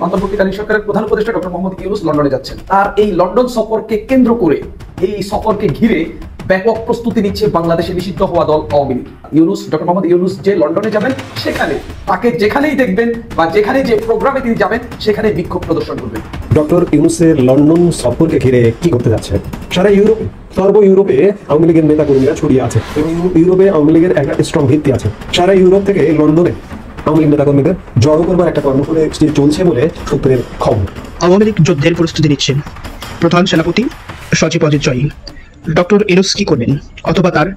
অন্তর্বর্তীকালীন সরকারের প্রধান উপদেষ্টা ডক্টর মোহাম্মদ ইউনূস লন্ডনে যাচ্ছেন। তার এই লন্ডন সফরকে কেন্দ্র করে, এই সফরকে ঘিরে ব্যাপক প্রস্তুতি নিচ্ছে বাংলাদেশে নিষিদ্ধ হওয়া দল আওয়ামী লীগ। ডক্টর মোহাম্মদ ইউনূস যে লন্ডনে যাবেন, সেখানে তাকে যেখানেই দেখবেন বা যেখানে যে প্রোগ্রামে তিনি যাবেন সেখানে বিক্ষোভ প্রদর্শন করবেন। ডক্টর ইউনূসের লন্ডন সফরকে ঘিরে কি করতে যাচ্ছে? সারা সর্ব ইউরোপে আওয়ামী লীগের নেতা কর্মীরা ছড়িয়ে আছে এবং ইউরোপে আওয়ামী লীগের একটা স্ট্রং ভিত্তি আছে। সারা ইউরোপ থেকে লন্ডনে আওয়ামী লীগ নেতা কর্মীদের জড়ো করবার একটা কর্মসূচি চলছে বলে সূত্রের খবর। আওয়ামী লীগ যুদ্ধের প্রস্তুতি নিচ্ছেন প্রধান সেনাপতি সজীব ওয়াজেদ জয়। ডক্টর ইউনূস কি করবেন, অথবা তার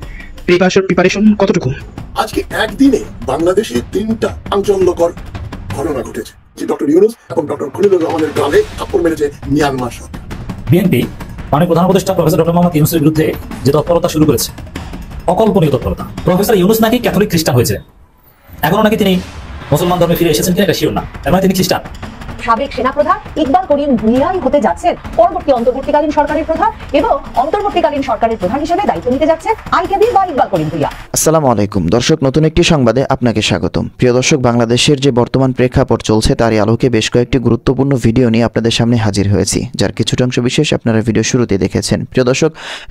প্রিপারেশন কতটুকু? আজকে একদিনে বাংলাদেশে 3টা চাঞ্চল্যকর ঘটনা ঘটেছে, যে ডক্টর ইউনূস এবং ডক্টর খলিলুর রহমানের গালে থাপ্পড় মেরেছে মিয়ানমার সরকার। বিএনপি প্রধান উপদেষ্টা প্রফেসর ডক্টর মোহাম্মদ ইউনূসের বিরুদ্ধে যে তৎপরতা শুরু করেছে, অকল্পনীয় তৎপরতা। প্রফেসর ইউনূস নাকি ক্যাথলিক খ্রিস্টান হয়েছে, এখনো নাকি তিনি মুসলমান ধর্মে ফিরে এসেছেন কিনা এটা শিওর না, তার মানে তিনি খ্রিস্টান। সাবেক সেনাপ্রধান ইকবাল করিম ভূঁইয়াই হতে যাচ্ছেন পরবর্তী অন্তর্বর্তীকালীন সরকারের প্রধান, এবং অন্তর্বর্তীকালীন সরকারের প্রধান হিসেবে দায়িত্ব নিতে যাচ্ছে আইকেবি বা ইকবাল করিম ভূঁইয়া। আসসালামু আলাইকুম দর্শক, নতুন একটি সংবাদে আপনাকে স্বাগতম। প্রিয় দর্শক, বাংলাদেশের যে বর্তমান প্রেক্ষাপট চলছে তারই আলোকে বেশ কয়েকটি গুরুত্বপূর্ণ ভিডিও নিয়ে আপনাদের সামনে হাজির হয়েছি, যার কিছুটা অংশ বিশেষ আপনারা ভিডিও শুরুতে দেখেছেন। প্রিয় দর্শক,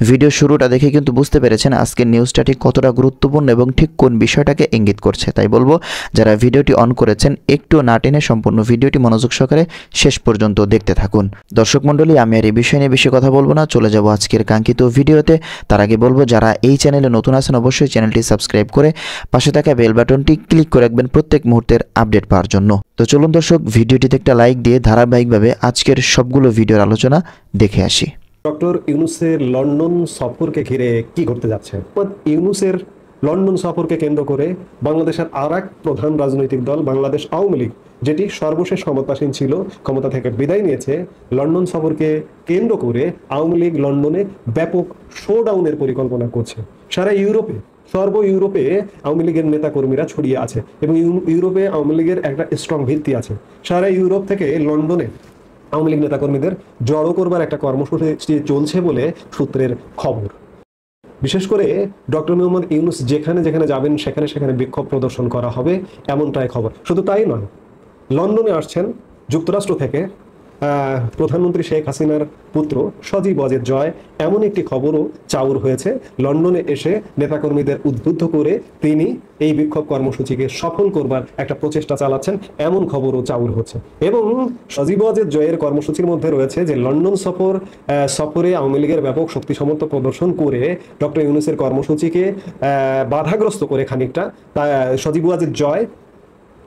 ভিডিও শুরুটা দেখে কিন্তু বুঝতে পেরেছেন আজকের নিউজটা ঠিক কতটা গুরুত্বপূর্ণ এবং ঠিক কোন বিষয়টাকে ইঙ্গিত করছে। তাই বলবো, যারা ভিডিওটি অন করেছেন একটু না টেনে সম্পূর্ণ ভিডিওটি মনোযোগ সহকারে শেষ পর্যন্ত দেখতে থাকুন। দর্শক মণ্ডলী, আমি আর এই বিষয় নিয়ে বেশি কথা বলবো না, চলে যাব আজকের কাঙ্ক্ষিত ভিডিওতে। তার আগে বলবো, যারা এই চ্যানেলে নতুন আছেন অবশ্যই চ্যানেলটি সাবস্ক্রাইব করে পাশে থাকা বেল বাটনটি ক্লিক করে রাখবেন প্রত্যেক মুহূর্তের আপডেট পাওয়ার জন্য। তো চলুন দর্শক, ভিডিওটিতে একটা লাইক দিয়ে ধারাবাহিকভাবে আজকের সবগুলো ভিডিওর আলোচনা দেখে আসি। ডক্টর ইউনূসের লন্ডন সফরকে ঘিরে কি ঘটতে যাচ্ছে? ইউনূসের লন্ডন সফরকে কেন্দ্র করে বাংলাদেশের আর এক প্রধান রাজনৈতিক দল বাংলাদেশ আওয়ামী লীগ, যেটি সর্বশেষ ক্ষমতাসীন ছিল, ক্ষমতা থেকে বিদায় নিয়েছে, লন্ডন সফরকে কেন্দ্র করে আওয়ামী লীগ লন্ডনে ব্যাপক শোডাউনের পরিকল্পনা করছে। সারা সর্ব ইউরোপে আওয়ামী লীগের নেতা কর্মীরা ছড়িয়ে আছে এবং ইউরোপে আওয়ামী লীগের একটা স্ট্রং ভিত্তি আছে। সারা ইউরোপ থেকে লন্ডনে আওয়ামী লীগ নেতা কর্মীদের জড়ো করবার একটা কর্মসূচি চলছে বলে সূত্রের খবর। বিশেষ করে ডক্টর মোহাম্মদ ইউনূস যেখানে যেখানে যাবেন সেখানে সেখানে বিক্ষোভ প্রদর্শন করা হবে, এমনটাই খবর। শুধু তাই নয়, লন্ডনে আসছেন যুক্তরাষ্ট্র থেকে প্রধানমন্ত্রী শেখ হাসিনার পুত্র সজীব ওয়াজেদ জয়, এমন একটি খবরও চাউর হয়েছে। লন্ডনে এসে নেতাকর্মীদের উদ্বুদ্ধ করে তিনি এই বিক্ষোভ কর্মসূচিকে সফল করবার একটা প্রচেষ্টা চালাচ্ছেন, এমন খবরও চাউর হচ্ছে। এবং সজীব ওয়াজেদ জয়ের কর্মসূচির মধ্যে রয়েছে যে লন্ডন সফরে আওয়ামী লীগের ব্যাপক শক্তি সমর্থ প্রদর্শন করে ডক্টর ইউনূসের কর্মসূচিকে বাধাগ্রস্ত করে খানিকটা সজীব ওয়াজেদ জয়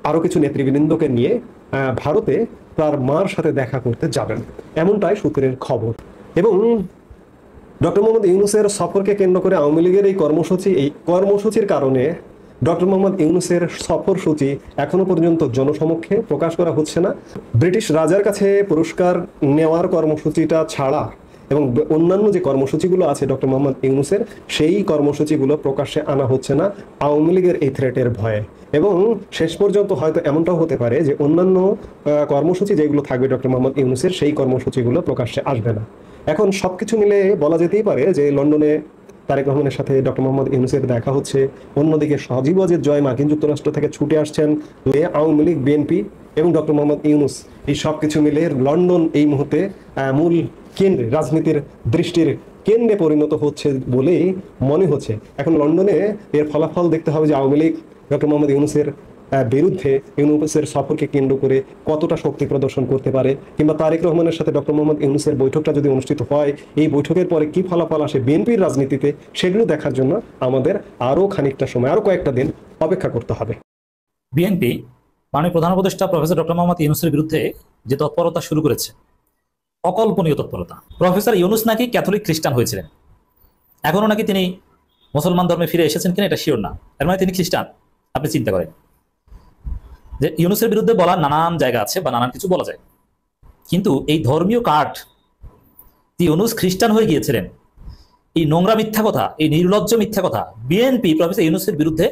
আরও কিছু নেতৃবৃন্দকে নিয়ে ভারতে তার মার সাথে দেখা করতে যাবেন, এমনটাই সূত্রের খবর। এবং ডক্টর মোহাম্মদ ইউনূসের সফরকে কেন্দ্র করে আওয়ামী লীগের এই কর্মসূচির কারণে ডক্টর মোহাম্মদ ইউনূসের সফরসূচি এখনো পর্যন্ত জনসমক্ষে প্রকাশ করা হচ্ছে না। ব্রিটিশ রাজার কাছে পুরস্কার নেওয়ার কর্মসূচিটা ছাড়া এবং অন্যান্য যে কর্মসূচিগুলো আছে ডক্টর মোহাম্মদ ইউনূসের, সেই কর্মসূচিগুলো প্রকাশ্যে আনা হচ্ছে না আওয়ামী লীগের এই থ্রেটের ভয়ে। এবং শেষ পর্যন্ত হয়তো এমনটাও হতে পারে যে অন্যান্য কর্মসূচি যেগুলো থাকবে ডক্টর মোহাম্মদ ইউনূসের, সেই কর্মসূচিগুলো প্রকাশ্যে আসবে না। এখন সবকিছু মিলে বলা যেতেই পারে যে লন্ডনে তারেক রহমানের সাথে ডক্টর মোহাম্মদ ইউনূসের দেখা হচ্ছে, অন্যদিকে সজীব ওয়াজেদ জয় মার্কিন যুক্তরাষ্ট্র থেকে ছুটে আসছেন, আওয়ামী লীগ, বিএনপি এবং ডক্টর মোহাম্মদ ইউনূস, এই সব কিছু মিলে লন্ডন এই মুহূর্তে মূল কেন্দ্রে, রাজনীতির দৃষ্টির কেন্দ্রে পরিণত হচ্ছে বলেই মনে হচ্ছে। এখন লন্ডনে এর ফলাফল দেখতে হবে যে আওয়ামী লীগ ডক্টর মোহাম্মদ ইউনূসের বিরুদ্ধে ইউনূসের সফরকে কেন্দ্র করে কতটা শক্তি প্রদর্শন করতে পারে, কিংবা তারেক রহমানের সাথে ডক্টর মোহাম্মদ ইউনূসের বৈঠকটা যদি অনুষ্ঠিত হয়, এই বৈঠকের পরে কি ফলাফল আসে বিএনপির রাজনীতিতে, সেগুলো দেখার জন্য আমাদের আরও খানিকটা সময়, আরও কয়েকটা দিন অপেক্ষা করতে হবে। বিএনপি প্রধান উপদেষ্টা প্রফেসর ডক্টর মোহাম্মদ ইউনূসের বিরুদ্ধে যে তৎপরতা শুরু করেছে, অকল্পনীয় তৎপরতা। প্রফেসর ইউনূস নাকি ক্যাথলিক খ্রিস্টান হয়েছিলেন, এখনো নাকি তিনি মুসলমান ধর্মে ফিরে এসেছেন কিনা এটা শিওর না, তার মানে তিনি খ্রিস্টান। আপনি চিন্তা করেন যে ইউনূসের বিরুদ্ধে বলার নানান জায়গা আছে বা নানান কিছু বলা যায়, কিন্তু এই ধর্মীয় কার্ড ইউনূস খ্রিস্টান হয়ে গিয়েছিলেন, এই নোংরা মিথ্যা কথা, এই নির্লজ্জ মিথ্যা কথা বিএনপি প্রফেসর ইউনূসের বিরুদ্ধে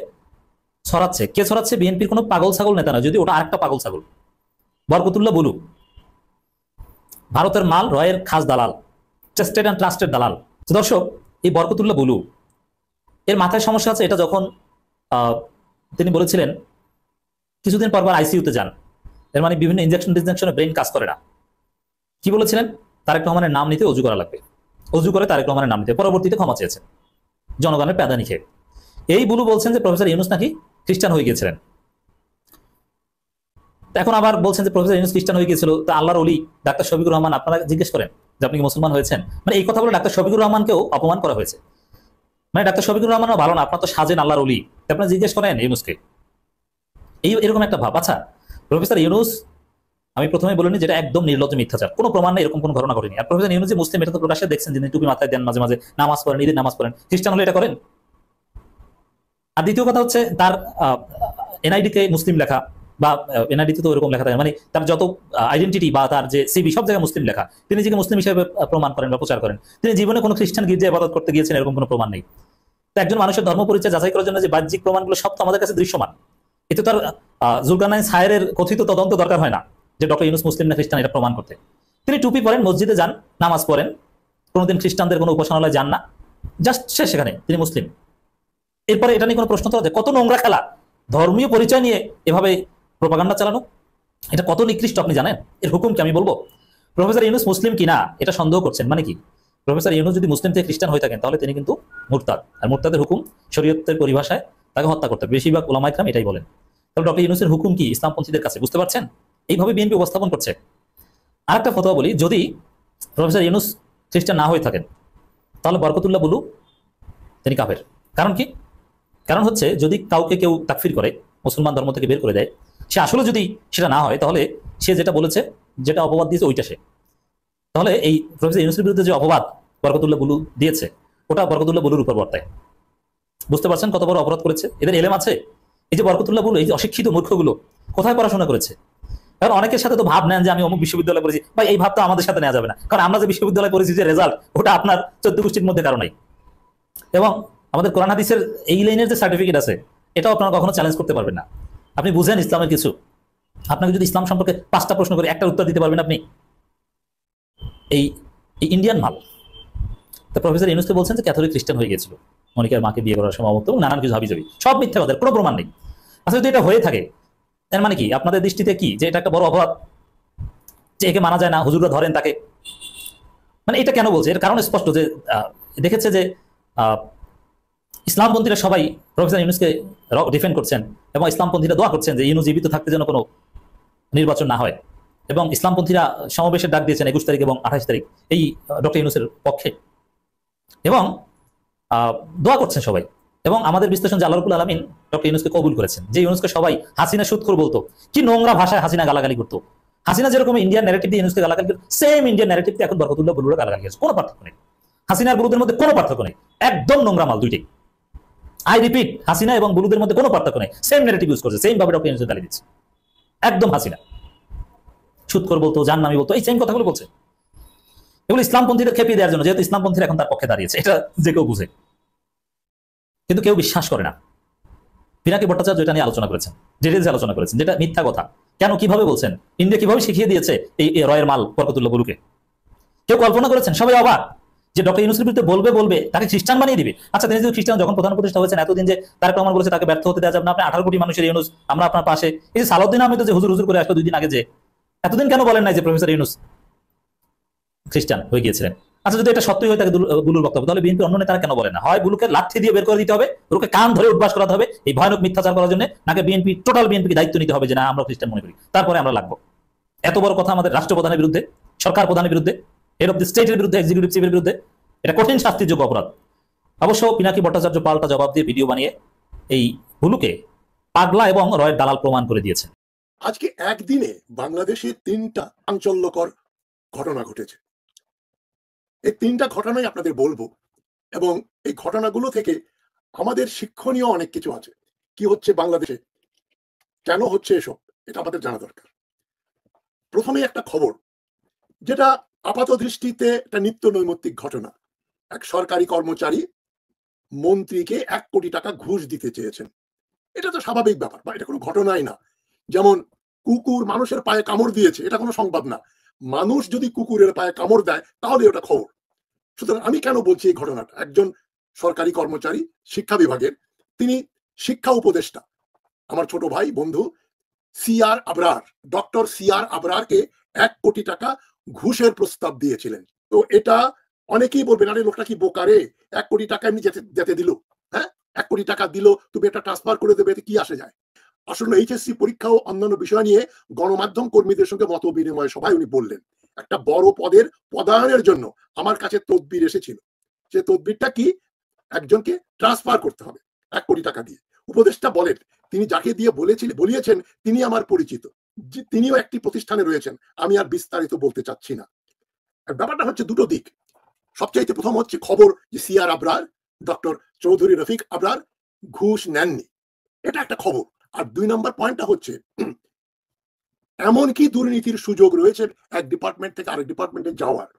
ছড়াচ্ছে। কে ছড়াচ্ছে? বিএনপির কোনো পাগল ছাগল নেতা না, যদি ওটা আরেকটা পাগল ছাগল, বরকতুল্লাহ বুলু, ভারতের মাল, রয়ের খাস দালাল, টেস্টেড অ্যান্ড ট্রাস্টেড দালাল। দর্শক, এই বরকতুল্লাহ বুলু এর মাথায় সমস্যা আছে। এটা যখন তিনি বলেছিলেন কিছুদিন পর আইসিইউতে যান, এর মানে বিভিন্ন ইনজেকশনে ব্রেন কাজ করে না। কি বলেছিলেন? তারেক রহমানের নাম নিতে অজু করা লাগবে, অজু করে তারেক রহমানের নাম নিতে, পরবর্তীতে ক্ষমা চেয়েছেন জনগণের প্যাদানি খেয়ে। এই বুলু বলছেন যে প্রফেসর ইউনূস নাকি খ্রিস্টান হয়ে গিয়েছিলেন। এখন আবার বলছেন যে প্রফেসর ইউনূস খ্রিস্টান হয়ে গিয়েছিল, তা আল্লাহর ওলি ডাক্তার শফিকুর রহমান আপনারা জিজ্ঞেস করেন যে আপনি কি মুসলমান হয়েছেন? মানে এই কথা বলে ডাক্তার শফিকুর রহমানকেও অপমান করা হয়েছে। মানে ডাক্তার শফিকুর রহমানও ভালো না, আপনার তো সাজেন আল্লাহর ওলি, আপনারা জিজ্ঞেস করেন ইউনূসকে। এরকম একটা ভাব। আচ্ছা, প্রফেসর ইউনূস আমি প্রথমে বলিনি যেটা একদম নির্লজ্জ মিথ্যাচার, কোনো প্রমাণ নেই, এরকম কোনো ঘটনা ঘটেনি। আর প্রফেসর ইউনূস যে মুসলিম এটা তো প্রকাশ্যে দেখছেন, যিনি টুপি মাথায় দেন, মাঝে মাঝে নামাজ পড়েন, ঈদের নামাজ পড়েন, খ্রিস্টান হলে এটা করেন। আর দ্বিতীয় কথা হচ্ছে তার এনআইডি তে মুসলিম লেখা, বা এনআইডি তে তো এরকম লেখা থাকে, মানে তার যত আইডেন্টিটি বা তার যে সিভি সব জায়গায় মুসলিম লেখা। তিনি নিজেকে মুসলিম হিসেবে প্রমাণ করেন বা প্রচার করেন। তিনি জীবনে কোনো খ্রিস্টান গির্জায় ইবাদত করতে গিয়েছেন এরকম কোনো প্রমাণ নেই। তো একজন মানুষের ধর্ম পরিচয় যাচাই করার জন্য যে বাহ্যিক প্রমাণগুলো সব তো আমাদের কাছে দৃশ্যমান। এতে তার জুলকারনাইন সায়েরের কথিত তদন্ত দরকার হয় না যে ডক্টর ইউনূস মুসলিম না খ্রিস্টান এটা প্রমাণ করতে। তিনি টুপি পরেন, মসজিদে যান, নামাজ পড়েন, কোনোদিন খ্রিস্টানদের কোনো উপাসনালয়ে যান না, জাস্ট সে সেখানে তিনি মুসলিম। এরপরে এটা নিয়ে কোনো প্রশ্ন তো কত নোংরা খেলা, ধর্মীয় পরিচয় নিয়ে এভাবে প্রোপাগান্ডা চালানো, এটা কত নিকৃষ্ট আপনি জানেন? এর হুকুম কি আমি বলবো? প্রফেসর ইউনূস মুসলিম কিনা এটা সন্দেহ করছেন, মানে কি? প্রফেসর ইউনূস যদি মুসলিম থেকে খ্রিস্টান হয়ে থাকেন তাহলে তিনি কিন্তু মুরতাদ, আর মুরতাদের হুকুম শরীয়তের পরিভাষায় তাকে হত্যা করতে হবে। বেশিরভাগ ওলামা ইকরাম এটাই বলেন। তাহলে ডক্টর ইউনূসের হুকুম কি ইসলামপন্থীদের কাছে? বুঝতে পারছেন? এইভাবে বিএনপি উপস্থাপন করছে। আরেকটা ফতোয়া বলি, যদি প্রফেসর ইউনূস খ্রিস্টান না হয়ে থাকেন তাহলে বরকতুল্লাহ বুলু তিনি কাফের। কারণ কি? কারণ হচ্ছে যদি কাউকে কেউ তাকফির করে, মুসলমান ধর্ম থেকে বের করে দেয়, সে আসলে যদি সেটা না হয় তাহলে সে যেটা বলেছে, যেটা অপবাদ দিয়েছে ওইটা সে, তাহলে এই প্রফেসর ইউনূসের বিরুদ্ধে যে অপবাদ বরকতুল্লাহ বুলু দিয়েছে ওটা বরকতুল্লাহ বুলুর উপর বর্তায়। বুঝতে পারছেন কত বড় অপরাধ করেছে? এদের এলেম আছে? এই যে বরকতুল্লাহ বুলু, এই যে অশিক্ষিত মূর্খগুলো কোথায় পড়াশোনা করেছে? কারণ অনেকের সাথে তো ভাব নেন যে আমি অমুক বিশ্ববিদ্যালয়ে পড়েছি, ভাই এই ভাব তো আমাদের সাথে নেওয়া যাবে না, কারণ আমরা যে বিশ্ববিদ্যালয়ে পড়েছি যে রেজাল্ট ওটা আপনার 14 গোষ্ঠীর মধ্যে কারো নাই। এবং আমাদের কোরআন হাদিসের এই লাইনের যে সার্টিফিকেট আছে এটাও আপনারা কখনো চ্যালেঞ্জ করতে পারবেন না। আপনি বুঝেন ইসলামের কিছু, আপনাকে যদি ইসলাম সম্পর্কে 5টা প্রশ্ন করে একটা উত্তর দিতে পারবেন আপনি? এই ইন্ডিয়ান মাল। তো প্রফেসর ইউনূস বলছেন যে ক্যাথলিক খ্রিস্টান হয়ে গেছিল মনিকার মাকে বিয়ে করার সময়, এবং নানান কিছু হাবিজাবি, সব মিথ্যা কথা, কোনো প্রমাণ নেই। আচ্ছা, যদি এটা হয়ে থাকে এর মানে কি আপনাদের দৃষ্টিতে কি যে এটা একটা বড় অপরাধ, যে একে মানা যায় না, হুজুররা ধরেন তাকে? মানে এটা কেন বলছে? এর কারণ স্পষ্ট, যে দেখেছে যে ইসলামপন্থীরা সবাই প্রফেসর ইউনূসকে ডিফেন্ড করছেন, এবং ইসলামপন্থীরা দোয়া করছেন যে ইউনূস জীবিত থাকতে যেন কোনো নির্বাচন না হয়, এবং ইসলামপন্থীরা সমাবেশের ডাক দিয়েছেন 21 তারিখ এবং 28 তারিখ এই ডক্টর ইউনূসের পক্ষে, এবং দোয়া করছেন সবাই। এবং আমাদের বিশ্লেষণ যে আল্লাহ রাব্বুল আলামিন ডক্টর ইউনূসকে কবুল করেছেন, যে ইউনূসকে সবাই হাসিনা সুদখোর বলতো, কি নোংরা ভাষায় হাসিনা গালাগালি করতো। হাসিনা যেরকম ইন্ডিয়ান ন্যারেটিভ দিয়ে ইউনূসকে গালাগালি করতো, সেম ইন্ডিয়ান ন্যারেটিভ দিয়ে এখন বরকতুল্লাহ বুলুরা গালাগালি করছে। কোনো পার্থক্য নেই, হাসিনার বুলুদের মধ্যে কোনো পার্থক্য নেই, একদম নোংরা মাল দুইটাই। আই রিপিট, হাসিনা এবং বুলুদের মধ্যে কোনো পার্থক্য নেই, সেম ন্যারেটিভ ইউজ করছে, সেম ভাবে ডক্টর ইউনূসকে গালি দিচ্ছে। একদম হাসিনা সুদখোর বলতো, জাহান্নামী বলতো, এই সেম কথাগুলো বলছে। এগুলো ইসলামপন্থীদের খেপিয়ে দেওয়ার জন্য, যেহেতু ইসলামপন্থীরা এখন তার পক্ষে দাঁড়িয়েছে, এটা যে কেউ বুঝে, কিন্তু কেউ বিশ্বাস করে না। পিনাকি ভট্টাচার্য এটা নিয়ে আলোচনা করেছেন, ডিটেইলসে আলোচনা করেছেন, যেটা মিথ্যা কথা। কেন, কিভাবে বলছেন? ইন্ডিয়া কিভাবে শিখিয়ে দিয়েছে এই রয়ের মাল বরকতুল্লাহ বুলুকে? কেউ কল্পনা করেছেন? সবাই অবাক যে ডক্টর ইউনূসের বিরুদ্ধে বলবে তাকে খ্রিস্টান বানিয়ে দিবে। আচ্ছা, তিনি যদি খ্রিস্টান যখন প্রধান প্রতিষ্ঠা হয়েছেন, এতদিন যে তার প্রমাণ বলেছে তাকে ব্যর্থ হতে দেওয়া যাবে না, আপনি 18 কোটি মানুষের ইউনূস, আমরা আপনার পাশে। এই যে সালাউদ্দিন আহমেদ যে হুজুর করে আসলো 2 দিন আগে, যে এতদিন কেন বলেন নাই যে প্রফেসর ইউনূস খ্রিস্টান হয়ে গিয়েছিলেন? আচ্ছা, যদি এটা সত্যি হয়ে থাকে বুলুর বক্তব্য, তাহলে বিএনপি অন্য নেতারা কেন বলে না? হয় বুলুকে লাঠি দিয়ে বের করে দিতে হবে, বুলুকে কান ধরে উঠবাস করাতে হবে এই ভয়ানক মিথ্যাচার করার জন্য, নাকি বিএনপি টোটাল বিএনপিকে দায়িত্ব নিতে হবে যে না আমরা খ্রিস্টান মনে করি, তারপরে আমরা লাগবো। এত বড় কথা আমাদের রাষ্ট্রপ্রধানের বিরুদ্ধে, সরকার প্রধানের বিরুদ্ধে, হেড অফ দি স্টেটের বিরুদ্ধে, এক্সিকিউটিভ চিফের বিরুদ্ধে, এটা কঠিন শাস্তিযোগ্য অপরাধ। অবশ্য পিনাকি ভট্টাচার্য পাল্টা জবাব দিয়ে ভিডিও বানিয়ে এই বুলুকে পাগলা এবং রয়ের দালাল প্রমাণ করে দিয়েছেন। আজকে একদিনে বাংলাদেশে 3টা চাঞ্চল্যকর ঘটনা ঘটেছে। এই 3টা ঘটনাই আপনাদের বলবো, এবং এই ঘটনাগুলো থেকে আমাদের শিক্ষণীয় অনেক কিছু আছে। কি হচ্ছে বাংলাদেশে, কেন হচ্ছে এসব, এটা আমাদের জানা দরকার। প্রথমে একটা খবর, যেটা আপাত দৃষ্টিতে একটা নিত্য নৈমিত্তিক ঘটনা। এক সরকারি কর্মচারী মন্ত্রীকে 1 কোটি টাকা ঘুষ দিতে চেয়েছেন। এটা তো স্বাভাবিক ব্যাপার, বা এটা কোনো ঘটনাই না। যেমন কুকুর মানুষের পায়ে কামড় দিয়েছে, এটা কোনো সংবাদ না। মানুষ যদি কুকুরের পায়ে কামড় দেয় তাহলে ওটা খবর। সুতরাং আমি কেন বলছি এই ঘটনাটা, একজন সরকারি কর্মচারী শিক্ষা বিভাগের, তিনি শিক্ষা উপদেষ্টা, আমার ছোট ভাই বন্ধু সিআর আবরার, ডক্টর সিআর আবরারকে 1 কোটি টাকা ঘুষের প্রস্তাব দিয়েছিলেন। তো এটা অনেকেই বলবেন, আরে লোকটা কি বোকারে, 1 কোটি টাকা এমনি যেতে দিল, হ্যাঁ 1 কোটি টাকা দিল, তুমি এটা ট্রান্সফার করে দেবে, এতে কি আসে যায়। আসলে এইচএসসি পরীক্ষা ও অন্যান্য বিষয় নিয়ে গণমাধ্যম কর্মীদের সঙ্গে মত বিনিময় সভায় উনি বললেন, একটা বড় পদের পদায়নের জন্য আমার কাছে তদবির এসেছিল। সে তদবিরটা কি, একজনকে ট্রান্সফার করতে হবে 1 কোটি টাকা দিয়ে। উপদেষ্টা বলেন, তিনি যাকে দিয়ে বলিয়েছেন তিনি আমার পরিচিত, তিনিও একটি প্রতিষ্ঠানে রয়েছেন, আমি আর বিস্তারিত বলতে চাচ্ছি না। ব্যাপারটা হচ্ছে দুটো দিক। সবচাইতে প্রথম হচ্ছে খবর যে সিআর আবরার, ডক্টর চৌধুরী রফিক আবরার ঘুষ নেননি, এটা একটা খবর। আর 2 নম্বর পয়েন্টটা হচ্ছে এমন কি দুর্নীতির সুযোগ রয়েছে এক ডিপার্টমেন্ট থেকে আরেক ডিপার্টমেন্টে যাওয়ার,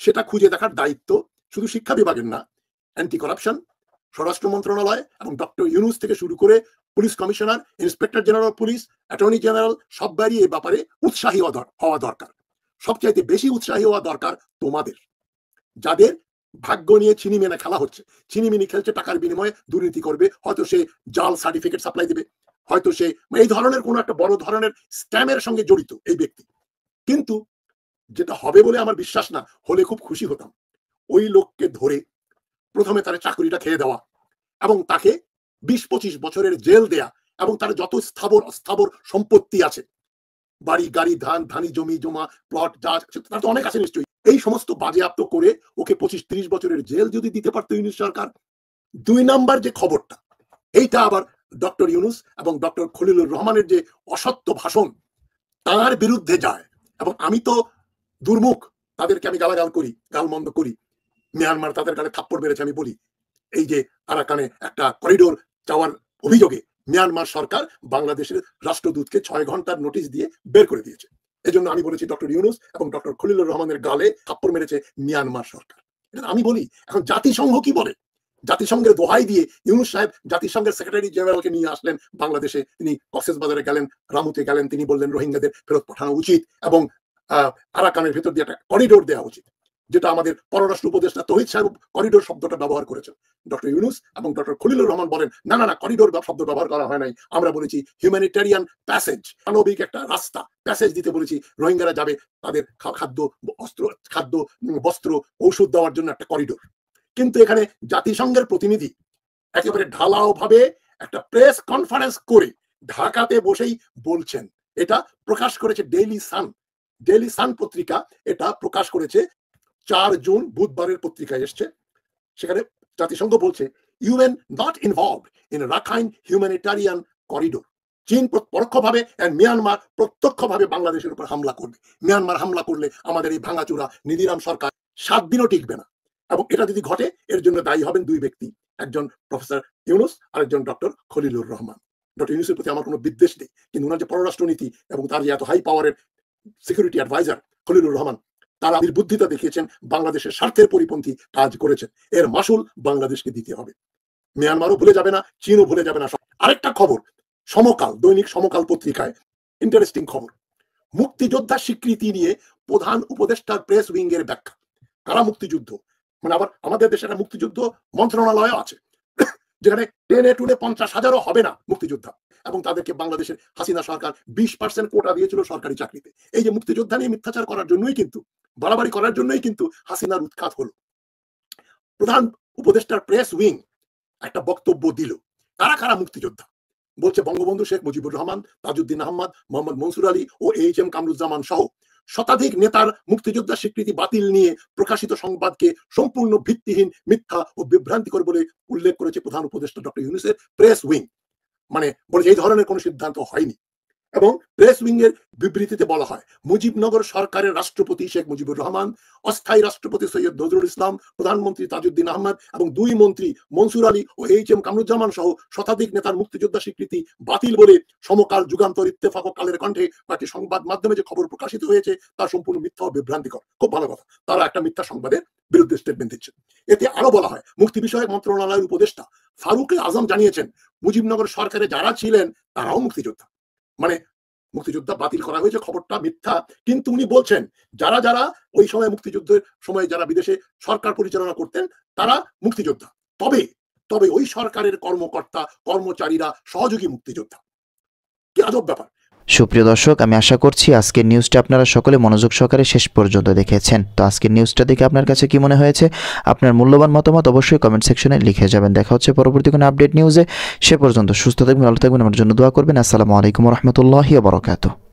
সেটা খুঁজে দেখার দায়িত্ব শুধু শিক্ষা বিভাগের না, অ্যান্টি করাপশন, স্বরাষ্ট্র মন্ত্রণালয় এবং ডক্টর ইউনূস থেকে শুরু করে police commissioner, inspector general police, attorney general সববারই এই ব্যাপারে উৎসাহী হওয়া দরকার। সবচাইতে বেশি উৎসাহী হওয়া দরকার তোমাদের, যাদের ভাগ্য নিয়ে ছিনিমিনি খেলা হচ্ছে। ছিনিমিনি খেলছে, টাকার বিনিময়ে দুর্নীতি করবে, হয়তো সে জাল সার্টিফিকেট সাপ্লাই দেবে, হয়তো সে এই ধরনের কোন একটা বড় ধরনের স্ক্যামের সঙ্গে জড়িত এই ব্যক্তি। কিন্তু যেটা হবে বলে আমার বিশ্বাস না, হলে খুব খুশি হতাম। ওই লোককে ধরে প্রথমে তার চাকরিটা খেয়ে দেওয়া এবং তাকে 20-25 বছরের জেল দেয়া, এবং তার যত স্থাবর সম্পত্তি আছে, বাড়ি গাড়ি ধানি জমি জমা প্লট যা আছে তার তো অনেক আছে নিশ্চয়ই, এই সমস্ত বাজেয়াপ্ত করে ওকে 25-30 বছরের জেল যদি দিতে পারতো ইউনূস সরকার। 2 নাম্বার যে খবরটা, এইটা আবার ডক্টর ইউনূস এবং ডক্টর খলিলুর রহমানের যে অসত্য ভাষণ তার বিরুদ্ধে যায়। এবং আমি তো দুর্মুখ, তাদেরকে আমি গালাগাল করি, গালমন্দ করি। মিয়ানমার তাদের গালে থাপ্পড় মেরেছে, আমি বলি এই যে আরাকানে একটা করিডোর চাওয়ার অভিযোগে মিয়ানমার সরকার বাংলাদেশের রাষ্ট্রদূতকে 6 ঘন্টার নোটিশ দিয়ে বের করে দিয়েছে। এজন্য আমি বলেছি ডক্টর ইউনূস এবং ডক্টর খলিলুর রহমানের গালে থাপ্পড় মেরেছে মিয়ানমার সরকার। এটা আমি বলি। এখন জাতিসংঘ কি বলে? জাতিসংঘের দোহাই দিয়ে ইউনূস সাহেব জাতিসংঘের সেক্রেটারি জেনারেলকে নিয়ে আসলেন বাংলাদেশে। তিনি কক্সবাজারে গেলেন, রামুতে গেলেন, তিনি বললেন রোহিঙ্গাদের ফেরত পাঠানো উচিত এবং আরাকানের ভেতর দিয়ে একটা করিডোর দেওয়া উচিত, যেটা আমাদের পররাষ্ট্র উপদেষ্টা তৌহিদ সাহেব করিডোর শব্দটা ব্যবহার করেছেন। ডক্টর ইউনূস এবং ডক্টর খলিলুর রহমান বলেন না না না, করিডোর শব্দ ব্যবহার করা হয় নাই, আমরা বলেছি হিউম্যানিটেরিয়ান প্যাসেজ, মানবিক একটা রাস্তা, প্যাসেজ দিতে বলেছি। রোহিঙ্গারা যাবে, তাদের খাদ্য বস্ত্র ঔষধ দেওয়ার জন্য একটা করিডোর। কিন্তু এখানে জাতিসংঘের প্রতিনিধি একেবারে ঢালাও ভাবে একটা প্রেস কনফারেন্স করে ঢাকাতে বসেই বলছেন। এটা প্রকাশ করেছে ডেইলি সান পত্রিকা, এটা প্রকাশ করেছে 4 জুন, বুধবারের পত্রিকায় এসছে। সেখানে জাতিসংঘ বলছে UN not involved in Rakhine humanitarian corridor. চীন পরোক্ষভাবে আর মিয়ানমার প্রত্যক্ষভাবে বাংলাদেশের উপর হামলা করবে। মিয়ানমার হামলা করলে আমাদের এই ভাঙাচোরা নিধিরাম সরকার 7 দিনও টিকবে না। এবং এটা যদি ঘটে, এর জন্য দায়ী হবেন 2 ব্যক্তি, একজন প্রফেসর ইউনূস আর একজন ডক্টর খলিলুর রহমান। ডক্টর ইউনূসের প্রতি আমার কোনো বিদ্বেষ নেই, কিন্তু ওনার যে পররাষ্ট্রনীতি এবং তার যে এত হাই পাওয়ারের সিকিউরিটি অ্যাডভাইজার খলিলুর রহমান, তারা নির্বুদ্ধিতা দেখিয়েছেন, বাংলাদেশের স্বার্থের পরিপন্থী কাজ করেছেন। এর মাসুল বাংলাদেশকে দিতে হবে। মিয়ানমারও ভুলে যাবে না, চীনও ভুলে যাবে না। আরেকটা খবর, সমকাল, দৈনিক সমকাল পত্রিকায় ইন্টারেস্টিং খবর, মুক্তিযোদ্ধা স্বীকৃতি নিয়ে প্রধান উপদেষ্টার প্রেস উইং এর ব্যাখ্যা। কারা মুক্তিযুদ্ধ, মানে আবার আমাদের দেশে একটা মুক্তিযুদ্ধ মন্ত্রণালয় আছে, যেখানে টেনে টুনে 50,000ও হবে না মুক্তিযোদ্ধা, এবং তাদেরকে বাংলাদেশের হাসিনা সরকার 20% কোটা দিয়েছিল সরকারি চাকরিতে। এই যে মুক্তিযোদ্ধা নিয়ে মিথ্যাচার করার জন্যই কিন্তু, বাড়াবাড়ি করার জন্যই কিন্তু হাসিনার উৎখাত হলো। প্রধান উপদেষ্টার প্রেস উইং একটা বক্তব্য দিল, কারা কারা মুক্তিযোদ্ধা। বলছে বঙ্গবন্ধু শেখ মুজিবুর রহমান, তাজউদ্দিন আহমদ, মোহাম্মদ মনসুর আলী ও এইচ.এম. কামরুজ্জামান সহ শতাধিক নেতার মুক্তিযোদ্ধা স্বীকৃতি বাতিল নিয়ে প্রকাশিত সংবাদকে সম্পূর্ণ ভিত্তিহীন, মিথ্যা ও বিভ্রান্তিকর বলে উল্লেখ করেছে প্রধান উপদেষ্টা ডক্টর ইউনূসের প্রেস উইং। মানে বলে এই ধরনের কোনো সিদ্ধান্ত হয়নি। এবং প্রেস উইং এর বিবৃতিতে বলা হয়, মুজিবনগর সরকারের রাষ্ট্রপতি শেখ মুজিবুর রহমান, অস্থায়ী রাষ্ট্রপতি সৈয়দ নজরুল ইসলাম, প্রধানমন্ত্রী তাজউদ্দিন আহমদ এবং 2 মন্ত্রী মনসুর আলী ও এইচ.এম. কামরুজ্জামান সহ শতাধিক নেতার মুক্তিযোদ্ধা স্বীকৃতি বাতিল বলে সমকাল, যুগান্তর, ইত্তেফাক ও কালের কণ্ঠে বাকি সংবাদ মাধ্যমে যে খবর প্রকাশিত হয়েছে তা সম্পূর্ণ মিথ্যা ও বিভ্রান্তিকর। খুব ভালো কথা, তারা একটা মিথ্যা সংবাদের বিরুদ্ধে স্টেটমেন্ট দিচ্ছে। এতে আরো বলা হয়, মুক্তি বিষয়ক মন্ত্রণালয়ের উপদেষ্টা ফারুক আজম জানিয়েছেন, মুজিবনগর সরকারে যারা ছিলেন তারাও মুক্তিযোদ্ধা। মানে মুক্তিযোদ্ধা বাতিল করা হয়েছে, খবরটা মিথ্যা। কিন্তু উনি বলছেন যারা যারা ওই সময় মুক্তিযুদ্ধের সময় যারা বিদেশে সরকার পরিচালনা করতেন তারা মুক্তিযোদ্ধা, তবে ওই সরকারের কর্মকর্তা কর্মচারীরা সহযোগী মুক্তিযোদ্ধা। কি আজব ব্যাপার। সুপ্রিয় দর্শক, আমি আশা করছি আজকের নিউজটা আপনারা সকলে মনোযোগ সহকারে শেষ পর্যন্ত দেখেছেন। তো আজকের নিউজটা দেখে আপনার কাছে কি মনে হয়েছে, আপনার মূল্যবান মতামত অবশ্যই কমেন্ট সেকশনে লিখে যাবেন। দেখা হচ্ছে পরবর্তী কোনো আপডেট নিউজে। সে পর্যন্ত সুস্থ থাকবেন, ভালো থাকবেন, আমার জন্য দোয়া করবেন। আসসালামু আলাইকুম ওয়া রাহমাতুল্লাহি ওয়া বারাকাতুহু।